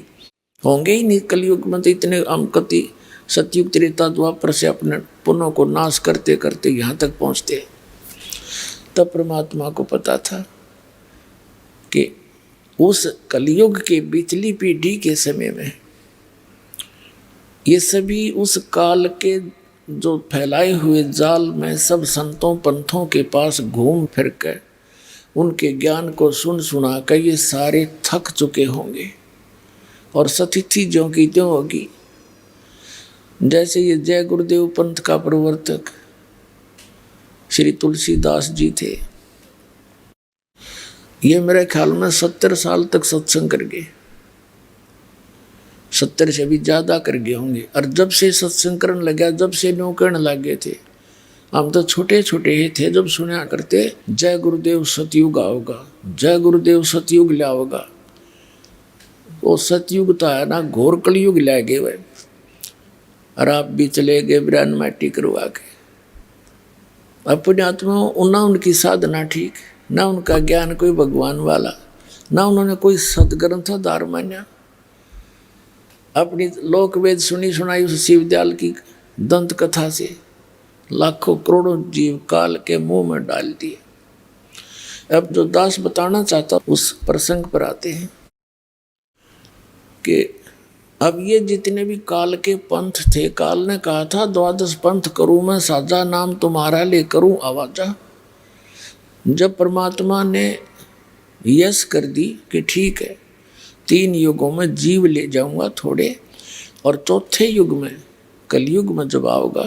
होंगे ही नहीं। कलयुग में तो इतने अमकति सतयुग त्रेता द्वापर से अपने पुण्यों को नाश करते करते यहाँ तक पहुँचते। तब परमात्मा को पता था कि उस कलयुग के बिचली पीढ़ी के समय में ये सभी उस काल के जो फैलाए हुए जाल में सब संतों पंथों के पास घूम फिर कर उनके ज्ञान को सुन सुना कर ये सारे थक चुके होंगे, और सतिथि ज्यों की त्यों होगी। जैसे ये जय गुरुदेव पंथ का प्रवर्तक श्री तुलसीदास जी थे, ये मेरे ख्याल में 70 साल तक सत्संग कर गए, 70 से भी ज़्यादा कर गए होंगे। और जब से सत्संग करने लगा, जब से न्यों करने लग गए थे, हम तो छोटे छोटे ही थे जब सुना करते जय गुरुदेव सतयुग आओगा, जय गुरुदेव सतयुग लाओगा। वो सतयुग तो है ना, घोर कलयुग ला गए वह, और आप भी चले गए ब्रान माटी करवा के। अपने आत्मा ना उनकी साधना ठीक, ना उनका ज्ञान कोई भगवान वाला, ना उन्होंने कोई सदग्रंथाधार मान्या। अपनी लोक वेद सुनी सुनाई उस शिवदयाल की दंत कथा से लाखों करोड़ों जीव काल के मुंह में डाल दिए। अब जो दास बताना चाहता उस प्रसंग पर आते हैं कि अब ये जितने भी काल के पंथ थे, काल ने कहा था 12 पंथ करूं मैं साजा, नाम तुम्हारा ले करूं आवाजा। जब परमात्मा ने यस कर दी कि ठीक है 3 युगों में जीव ले जाऊंगा थोड़े, और चौथे युग में कलयुग में जब आओगा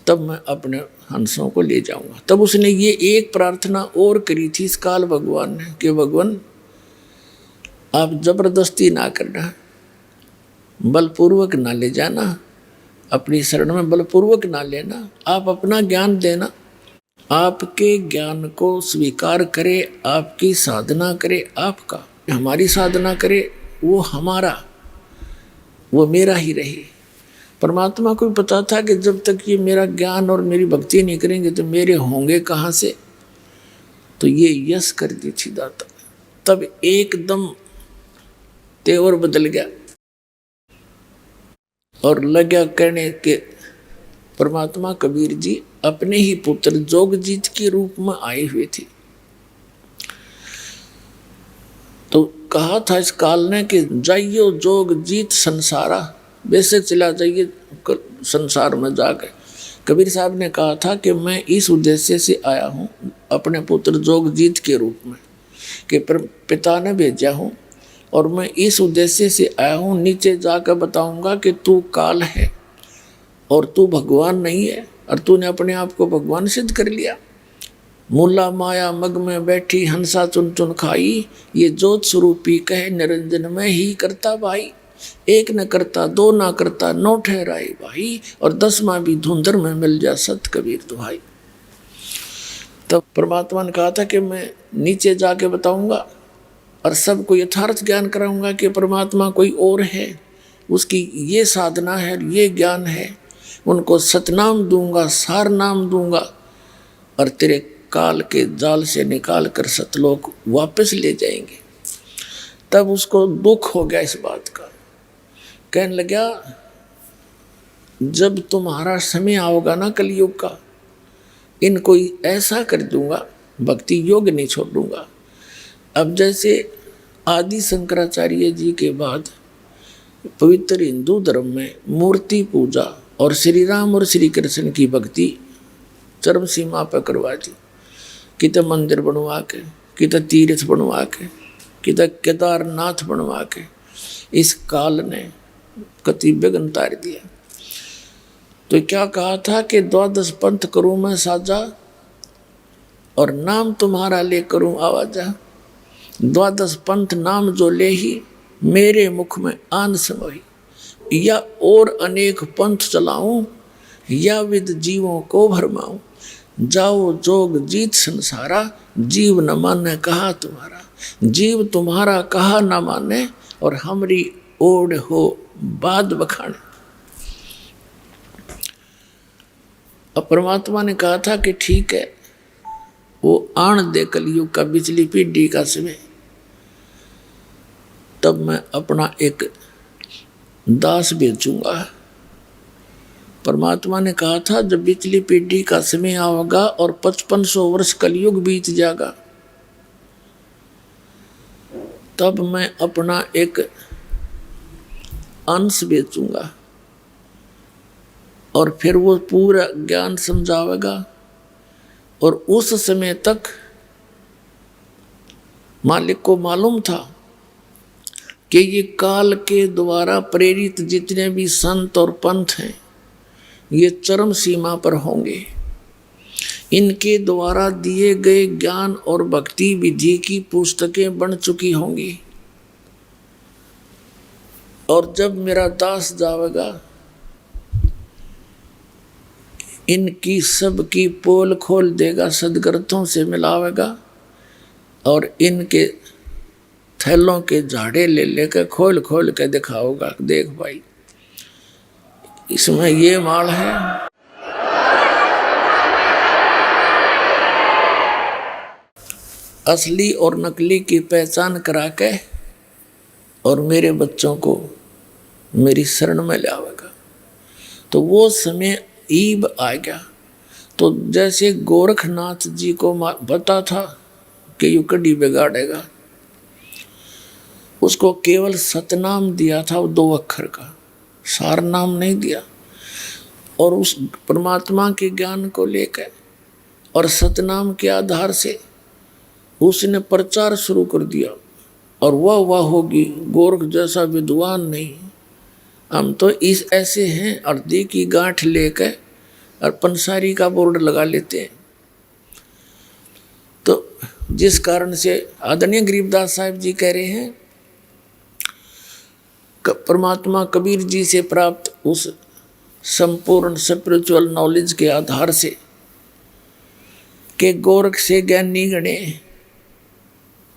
तब मैं अपने हंसों को ले जाऊंगा। तब उसने ये एक प्रार्थना और करी थी इस काल भगवान ने कि भगवान आप जबरदस्ती ना करना, बलपूर्वक ना ले जाना, अपनी शरण में बलपूर्वक ना लेना, आप अपना ज्ञान देना, आपके ज्ञान को स्वीकार करे, आपकी साधना करे, आपका हमारी साधना करे, वो हमारा वो मेरा ही रहे। परमात्मा को भी पता था कि जब तक ये मेरा ज्ञान और मेरी भक्ति नहीं करेंगे तो मेरे होंगे कहाँ से। तो ये यश कर दी थी दाता। तब एकदम तेवर बदल गया और लगा कहने के परमात्मा कबीर जी अपने ही पुत्र जोगजीत के रूप में आए हुए थे। तो कहा था इस काल ने कि जाइयो जोगजीत संसारा, वैसे चला जाइए संसार में जाकर। कबीर साहब ने कहा था कि मैं इस उद्देश्य से आया हूँ अपने पुत्र जोगजीत के रूप में, कि पिता ने भेजा हूँ और मैं इस उद्देश्य से आया हूँ, नीचे जाकर बताऊंगा कि तू काल है और तू भगवान नहीं है, और तूने अपने आप को भगवान सिद्ध कर लिया। मूला माया मग में बैठी हंसा चुन चुन खाई, ये जोत स्वरूपी कहे निरंजन में ही करता भाई। एक न करता दो ना करता नौ ठहराए भाई, और 10वां भी धुंधर में मिल जा सत कबीर दुहाई। तब परमात्मा ने कहा था कि मैं नीचे जाके बताऊंगा और सबको यथार्थ ज्ञान कराऊंगा कि परमात्मा कोई और है, उसकी ये साधना है, ये ज्ञान है। उनको सतनाम दूंगा, सार नाम दूंगा, और तेरे काल के जाल से निकाल कर सतलोक वापस ले जाएंगे। तब उसको दुख हो गया इस बात का, कहने लगा जब तुम्हारा समय आओगा ना कलयुग का, इनको ऐसा कर दूंगा, भक्ति योग नहीं छोड़ूंगा। अब जैसे आदि शंकराचार्य जी के बाद पवित्र हिंदू धर्म में मूर्ति पूजा और श्री राम और श्री कृष्ण की भक्ति चरम सीमा पर करवा दी, कितने मंदिर बनवा के, कितने तीर्थ बनवा के, कितने केदारनाथ बनवा के इस काल ने कति विघ्न तार दिया। तो क्या कहा था कि 12 पंथ करूं मैं साजा और नाम तुम्हारा ले करूं आवाजा। 12 पंथ नाम जो ले ही मेरे मुख में आन समोही, या और अनेक पंथ चलाऊं या विद जीवों को भरमाऊं। जाओ जोग जीत संसारा, जीव न माने कहा तुम्हारा। जीव तुम्हारा कहा न माने और हमरी ओढ़ हो बाद बखाने। अब परमात्मा ने कहा था कि ठीक है, वो आन दे कलयुग का बिचली पीढ़ी का समय, तब मैं अपना एक दास भेजूंगा। परमात्मा ने कहा था जब बिचली पीढ़ी का समय आएगा और 5500 वर्ष कलयुग बीत जाएगा, तब मैं अपना एक अंश बेचूंगा और फिर वो पूरा ज्ञान समझावेगा। और उस समय तक मालिक को मालूम था कि ये काल के द्वारा प्रेरित जितने भी संत और पंथ हैं ये चरम सीमा पर होंगे। इनके द्वारा दिए गए ज्ञान और भक्ति विधि की पुस्तकें बन चुकी होंगी, और जब मेरा दास जावेगा इनकी सब की पोल खोल देगा, सदगर्थों से मिलावेगा और इनके थैलों के झाड़े ले लेकर खोल खोल के दिखाओगा, देख भाई इसमें ये माल है। असली और नकली की पहचान करा के और मेरे बच्चों को मेरी शरण में लावेगा। तो वो समय ईब आ गया। तो जैसे गोरखनाथ जी को पता था कि यू कड़ी बिगाड़ेगा, उसको केवल सतनाम दिया था, वो 2 अक्षर का, सार नाम नहीं दिया। और उस परमात्मा के ज्ञान को लेकर और सतनाम के आधार से उसने प्रचार शुरू कर दिया। और वाह होगी, गोरख जैसा विद्वान नहीं, हम तो इस ऐसे हैं, अर्धी की गांठ लेकर और पंसारी का बोर्ड लगा लेते हैं। तो जिस कारण से आदरणीय गरीबदास साहब जी कह रहे हैं परमात्मा कबीर जी से प्राप्त उस संपूर्ण स्पिरिचुअल नॉलेज के आधार से कि गोरख से ज्ञानी गणे,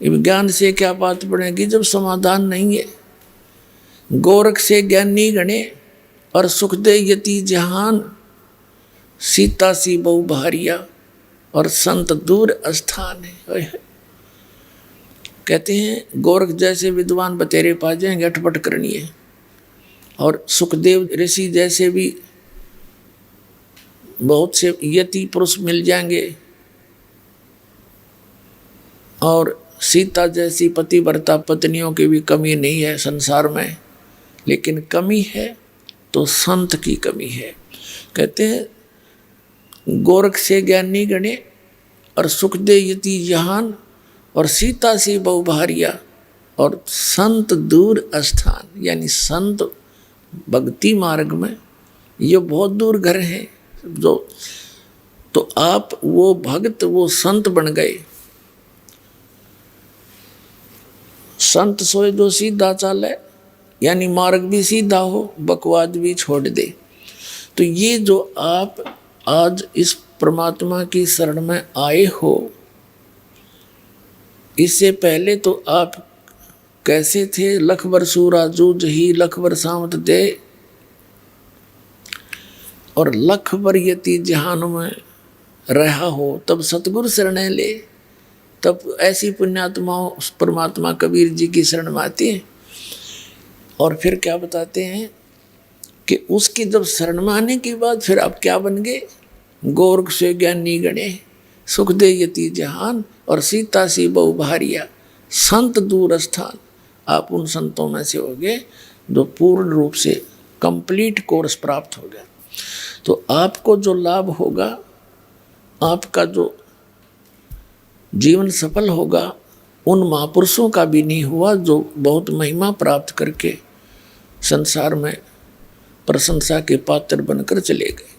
ज्ञान से क्या बात बनेगी जब समाधान नहीं है। गोरख से ज्ञानी गणे और सुख दे यति जहान, सीता सी बहु बहारिया और संत दूर स्थान है। कहते हैं गोरख जैसे विद्वान बतेरे पा जाएंगे, अटपट करनी है, और सुखदेव ऋषि जैसे भी बहुत से यति पुरुष मिल जाएंगे, और सीता जैसी पतिव्रता पत्नियों की भी कमी नहीं है संसार में, लेकिन कमी है तो संत की कमी है। कहते हैं गोरख से ज्ञानी गणे और सुख दे यति जहान और सीता सी बहु बहारिया और संत दूर स्थान, यानी संत भक्ति मार्ग में ये बहुत दूर घर हैं जो, तो आप वो भक्त वो संत बन गए। संत सोए जो सीधा चाले, यानी मार्ग भी सीधा हो, बकवाद भी छोड़ दे। तो ये जो आप आज इस परमात्मा की शरण में आए हो, इससे पहले तो आप कैसे थे? लखबर सूरा जूझ ही लखबर सामत दे, और लखबर यति जहान में रहा हो, तब सतगुरु शरण ले, तब ऐसी पुण्यात्माओं परमात्मा कबीर जी की शरण में आती हैं। और फिर क्या बताते हैं कि उसकी जब शरण में आने के बाद फिर आप क्या बन गए? गोरख से ज्ञानी गणे, सुख दे यति जहान और सीता सी बहु बहारिया, संत दूर स्थान। आप उन संतों में से हो गए जो पूर्ण रूप से कंप्लीट कोर्स प्राप्त हो गया। तो आपको जो लाभ होगा, आपका जो जीवन सफल होगा, उन महापुरुषों का भी नहीं हुआ जो बहुत महिमा प्राप्त करके संसार में प्रशंसा के पात्र बनकर चले गए।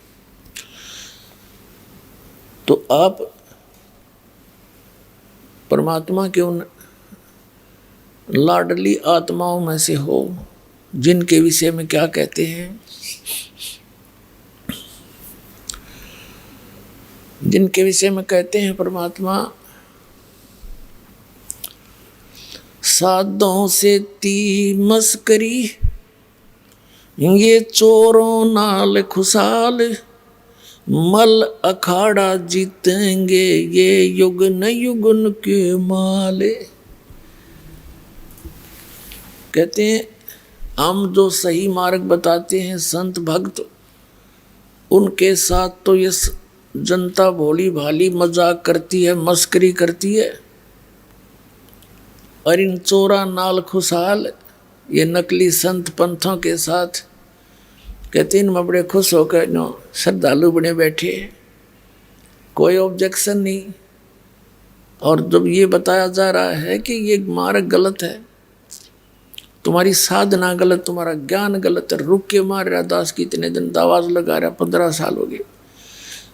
तो आप परमात्मा के उन लाडली आत्माओं में से हो जिनके विषय में क्या कहते हैं, जिनके विषय में कहते हैं परमात्मा, साधों से ती मस्करी ये चोरों नाल खुशाल, मल अखाड़ा जीतेंगे ये युगन युगन के माले। कहते हैं हम जो सही मार्ग बताते हैं संत भक्त, उनके साथ तो ये जनता भोली भाली मजाक करती है, मस्करी करती है, और इन चोरा नाल खुशहाल ये नकली संत पंथों के साथ कहते हैं इनमें बड़े खुश होकर नो श्रद्धालु बने बैठे, कोई ऑब्जेक्शन नहीं। और जब ये बताया जा रहा है कि ये मार्ग गलत है, तुम्हारी साधना गलत, तुम्हारा ज्ञान गलत है, रुक के मार रहा दास की इतने दिन आवाज लगा रहा, 15 साल हो गए,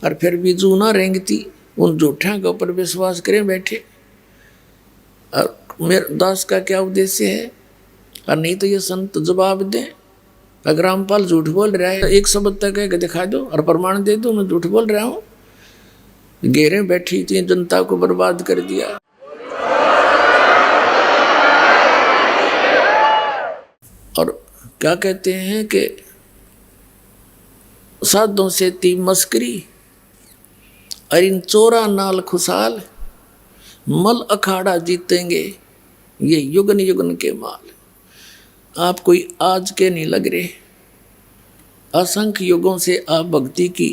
और फिर भी जूना रेंगती उन झूठा के ऊपर विश्वास करें बैठे। और मेरे दास का क्या उद्देश्य है? और नहीं तो ये संत जवाब दें, अगर रामपाल झूठ बोल रहा है एक शब्द तक है कि दिखा दो और प्रमाण दे दो मैं झूठ बोल रहा हूँ। घेरे बैठी थी, जनता को बर्बाद कर दिया। और क्या कहते हैं कि साधों से ती मस्करी और इन चोरा नाल खुशाल, मल अखाड़ा जीतेंगे ये युगन युगन के माल। आप कोई आज के नहीं लग रहे, असंख्य युगों से आप भक्ति की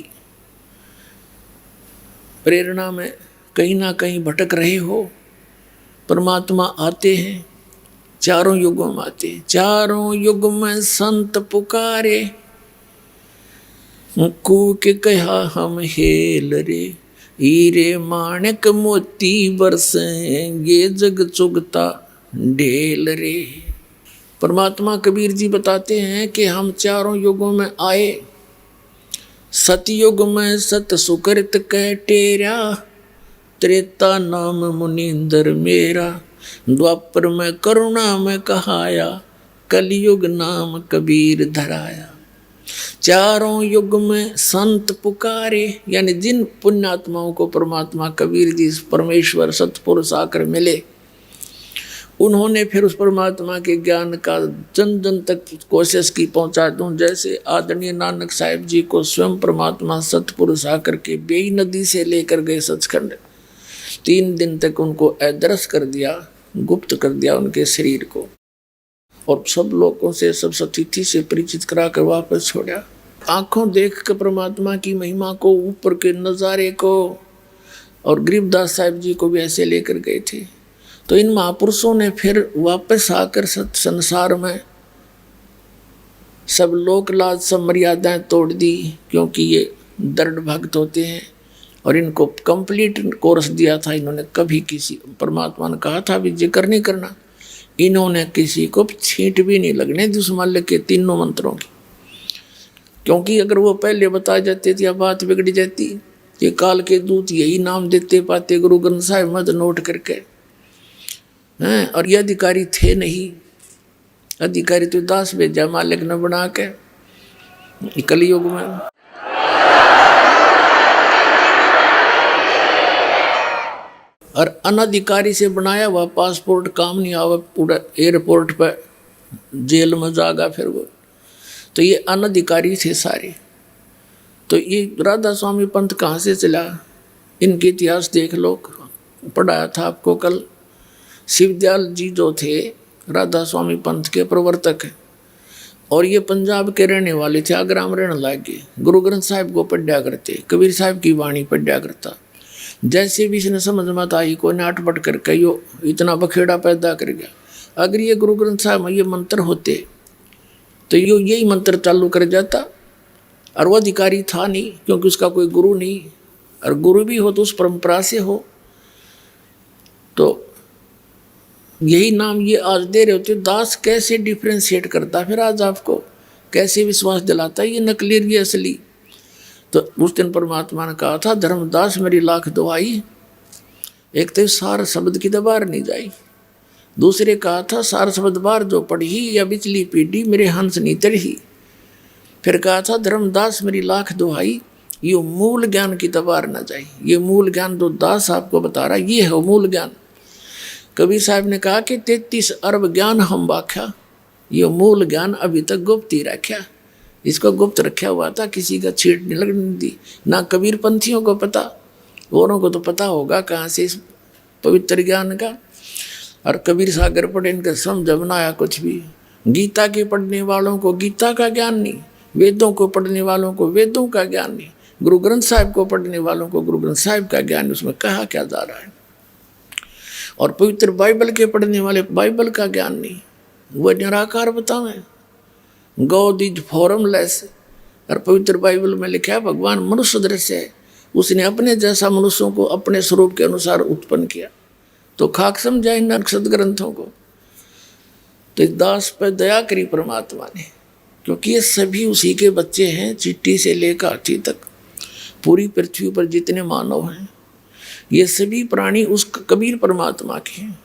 प्रेरणा में कहीं ना कहीं भटक रहे हो। परमात्मा आते हैं, चारों युगों में आते हैं, चारों युग में संत पुकारे, कूक कहा हम हेल रे, हीरे माणिक मोती बरसेंगे जग चुगता ढेल रे। परमात्मा कबीर जी बताते हैं कि हम चारों युगों में आए, सतयुग में सत सुकृत कह टेरा, त्रेता नाम मुनींद्र मेरा। द्वापर में करुणा में कहाया, कलयुग नाम कबीर धराया। चारों युग में संत पुकारे, यानी जिन पुण्यात्माओं को परमात्मा कबीर जी परमेश्वर सतपुरुष आकर मिले, उन्होंने फिर उस परमात्मा के ज्ञान का जन जन तक कोशिश की पहुंचा दूं। जैसे आदरणीय नानक साहिब जी को स्वयं परमात्मा सतपुरुष आकर के बेई नदी से लेकर गए सचखंड, 3 दिन तक उनको अदृश्य कर दिया, गुप्त कर दिया उनके शरीर को, और सब लोगों से सब सतिथि से परिचित कराकर वापस छोड़ा। आंखों देख कर परमात्मा की महिमा को, ऊपर के नज़ारे को, और गरीबदास साहिब जी को भी ऐसे लेकर गए थे। तो इन महापुरुषों ने फिर वापस आकर सत संसार में सब लोक लाज सब मर्यादाएं तोड़ दी, क्योंकि ये दृढ़ भक्त होते हैं और इनको कंप्लीट कोर्स दिया था इन्होंने। कभी किसी परमात्मा ने कहा था भी जिक्र नहीं करना, इन्होंने किसी को छींट भी नहीं लगने दी उस माल्य के 3 मंत्रों की, क्योंकि अगर वो पहले बता जाते थे या बात बिगड़ जाती। ये काल के दूत यही नाम देते पाते गुरु ग्रंथ साहिब मत नोट करके हैं, और ये अधिकारी थे नहीं। अधिकारी तो दास भेजा मालिक ने बना के कलयुग में। और अनधिकारी से बनाया हुआ पासपोर्ट काम नहीं आवा, पूरा एयरपोर्ट पर जेल में जागा फिर वो। तो ये अनधिकारी थे सारे। तो ये राधा स्वामी पंथ कहाँ से चला, इनके इतिहास देख लो, पढ़ाया था आपको कल। शिवदयाल जी जो थे राधा स्वामी पंथ के प्रवर्तक हैं, और ये पंजाब के रहने वाले थे, आगरा में रहने लगे। गुरु ग्रंथ साहिब को पढ़ा करते, कबीर साहिब की वाणी पढ़ा करता। जैसे भी इसने समझ मत आई, कोई नाटपट करके यो इतना बखेड़ा पैदा कर गया। अगर ये गुरु ग्रंथ साहिब में ये मंत्र होते तो यो यही मंत्र चालू कर जाता, और वो अधिकारी था नहीं, क्योंकि उसका कोई गुरु नहीं, और गुरु भी हो तो उस परंपरा से हो। तो यही नाम ये आज दे रहे होते। दास कैसे डिफ्रेंशिएट करता, फिर आज आपको कैसे विश्वास दिलाता ये नकली ये असली। तो उस दिन परमात्मा ने कहा था, धर्मदास मेरी लाख दुआई, एक तो सार शब्द की दबार नहीं जाई, दूसरे कहा था सार शब्द बार जो पढ़ी या बिचली पीढ़ी मेरे हंस नहीं तरही। फिर कहा था धर्मदास मेरी लाख दुआई, ये मूल ज्ञान की दबार न जाए। ये मूल ज्ञान जो दास आपको बता रहा ये है मूल ज्ञान। कबीर साहब ने कहा कि 33 अरब ज्ञान हम व्याख्या, ये मूल ज्ञान अभी तक गुप्त ही रखा। इसको गुप्त रखा हुआ था, किसी का छीट नहीं लगने दी। ना कबीर पंथियों को पता, औरों को तो पता होगा कहाँ से इस पवित्र ज्ञान का। और कबीर सागर पढ़े इनका समझ में आया कुछ भी। गीता के पढ़ने वालों को गीता का ज्ञान नहीं, वेदों को पढ़ने वालों को वेदों का ज्ञान नहीं, गुरु ग्रंथ साहिब को पढ़ने वालों को गुरु ग्रंथ साहिब का ज्ञान। उसमें कहा क्या जा रहा है। और पवित्र बाइबल के पढ़ने वाले बाइबल का ज्ञान नहीं, वह निराकार बतावें, गॉड इज फॉर्मलेस। और पवित्र बाइबल में लिखा है भगवान मनुष्य दृश्य है, उसने अपने जैसा मनुष्यों को अपने स्वरूप के अनुसार उत्पन्न किया। तो खाक समझा इन सदग्रंथों को। तो इस दास पर दया करी परमात्मा ने, क्योंकि ये सभी उसी के बच्चे हैं, चिट्टी से लेकर हाथी तक। पूरी पृथ्वी पर जितने मानव हैं ये सभी प्राणी उस कबीर परमात्मा के हैं।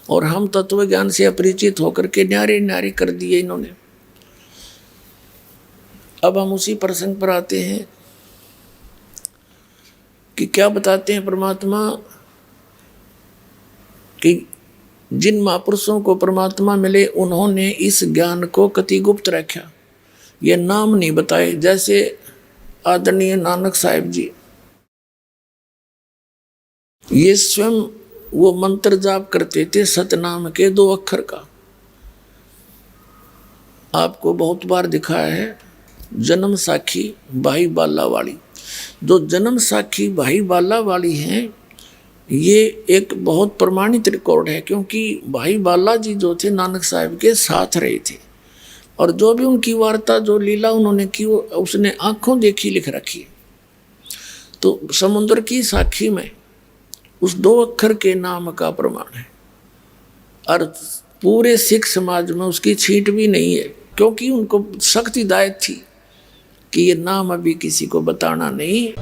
और हम तत्व ज्ञान से अपरिचित होकर के न्यारे न्यारे कर दिए इन्होंने। अब हम उसी प्रसंग पर आते हैं कि क्या बताते हैं परमात्मा कि जिन महापुरुषों को परमात्मा मिले उन्होंने इस ज्ञान को कति गुप्त रखा, ये नाम नहीं बताए। जैसे आदरणीय नानक साहिब जी, ये स्वयं वो मंत्र जाप करते थे सतनाम के 2 अक्षर का। आपको बहुत बार दिखाया है जन्म साखी भाई बाला वाली। जो जन्म साखी भाई बाला वाली हैं ये एक बहुत प्रमाणित रिकॉर्ड है, क्योंकि भाई बाला जी जो थे नानक साहिब के साथ रहे थे, और जो भी उनकी वार्ता जो लीला उन्होंने की वो उसने आंखों देखी लिख रखी। तो समुद्र की साखी में उस 2 अक्षर के नाम का प्रमाण है, और पूरे सिख समाज में उसकी छींट भी नहीं है, क्योंकि उनको सख्त हिदायत थी कि ये नाम अभी किसी को बताना नहीं।